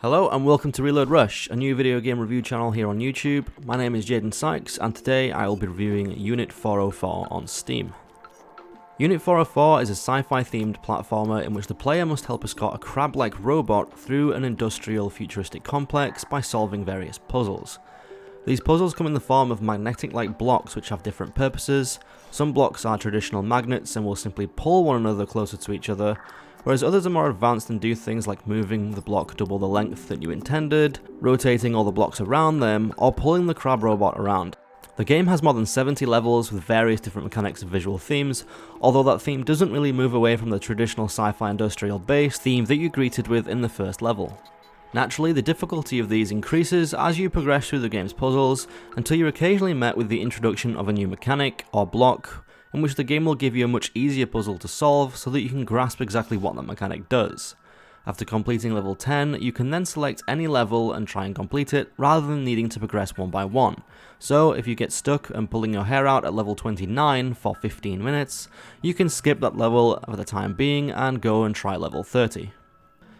Hello and welcome to Reload Rush, a new video game review channel here on YouTube. My name is Jadun Sykes and today I will be reviewing Unit 404 on Steam. Unit 404 is a sci-fi themed platformer in which the player must help escort a crab-like robot through an industrial futuristic complex by solving various puzzles. These puzzles come in the form of magnetic-like blocks which have different purposes. Some blocks are traditional magnets and will simply pull one another closer to each other, whereas others are more advanced and do things like moving the block double the length that you intended, rotating all the blocks around them, or pulling the crab robot around. The game has more than 70 levels with various different mechanics and visual themes, although that theme doesn't really move away from the traditional sci-fi industrial base theme that you're greeted with in the first level. Naturally, the difficulty of these increases as you progress through the game's puzzles, until you're occasionally met with the introduction of a new mechanic, or block, in which the game will give you a much easier puzzle to solve so that you can grasp exactly what that mechanic does. After completing level 10, you can then select any level and try and complete it, rather than needing to progress one by one. So if you get stuck and pulling your hair out at level 29 for 15 minutes, you can skip that level for the time being and go and try level 30.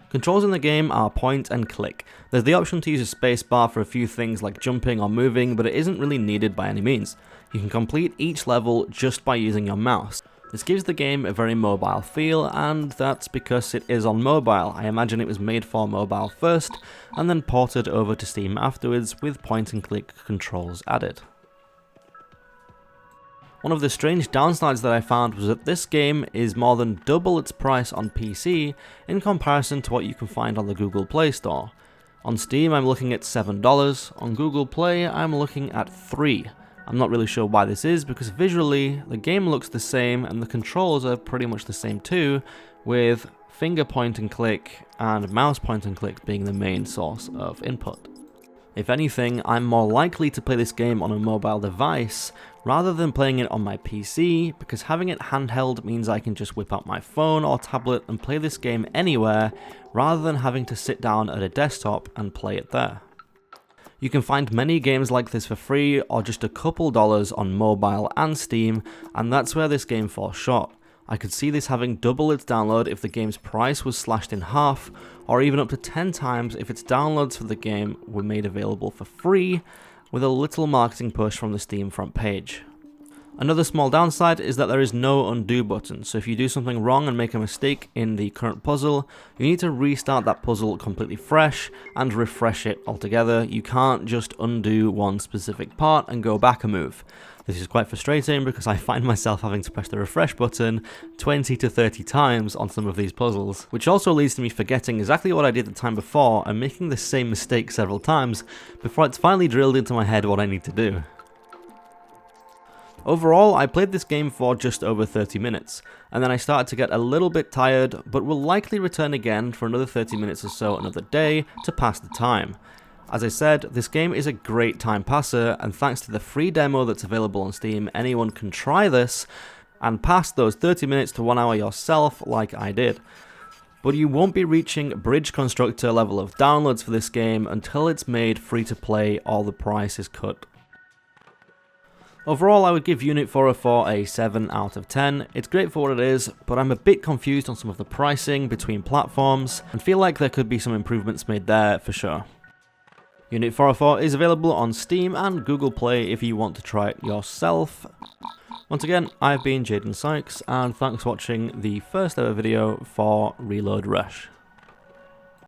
Controls in the game are point and click. There's the option to use a spacebar for a few things like jumping or moving, but it isn't really needed by any means. You can complete each level just by using your mouse. This gives the game a very mobile feel, and that's because it is on mobile. I imagine it was made for mobile first, and then ported over to Steam afterwards with point and click controls added. One of the strange downsides that I found was that this game is more than double its price on PC in comparison to what you can find on the Google Play Store. On Steam I'm looking at $7, on Google Play I'm looking at $3. I'm not really sure why this is, because visually the game looks the same and the controls are pretty much the same too, with finger point and click and mouse point and click being the main source of input. If anything, I'm more likely to play this game on a mobile device rather than playing it on my PC, because having it handheld means I can just whip out my phone or tablet and play this game anywhere rather than having to sit down at a desktop and play it there. You can find many games like this for free or just a couple dollars on mobile and Steam, and that's where this game falls short. I could see this having double its download if the game's price was slashed in half, or even up to 10 times if its downloads for the game were made available for free, with a little marketing push from the Steam front page. Another small downside is that there is no undo button, so if you do something wrong and make a mistake in the current puzzle, you need to restart that puzzle completely fresh and refresh it altogether. You can't just undo one specific part and go back a move. This is quite frustrating because I find myself having to press the refresh button 20 to 30 times on some of these puzzles, which also leads to me forgetting exactly what I did the time before and making the same mistake several times before it's finally drilled into my head what I need to do. Overall, I played this game for just over 30 minutes, and then I started to get a little bit tired, but will likely return again for another 30 minutes or so another day to pass the time. As I said, this game is a great time passer, and thanks to the free demo that's available on Steam, anyone can try this and pass those 30 minutes to 1 hour yourself like I did. But you won't be reaching Bridge Constructor level of downloads for this game until it's made free to play or the price is cut. Overall, I would give Unit 404 a 7 out of 10. It's great for what it is, but I'm a bit confused on some of the pricing between platforms and feel like there could be some improvements made there for sure. Unit 404 is available on Steam and Google Play if you want to try it yourself. Once again, I've been Jadun Sykes, and thanks for watching the first ever video for Reload Rush.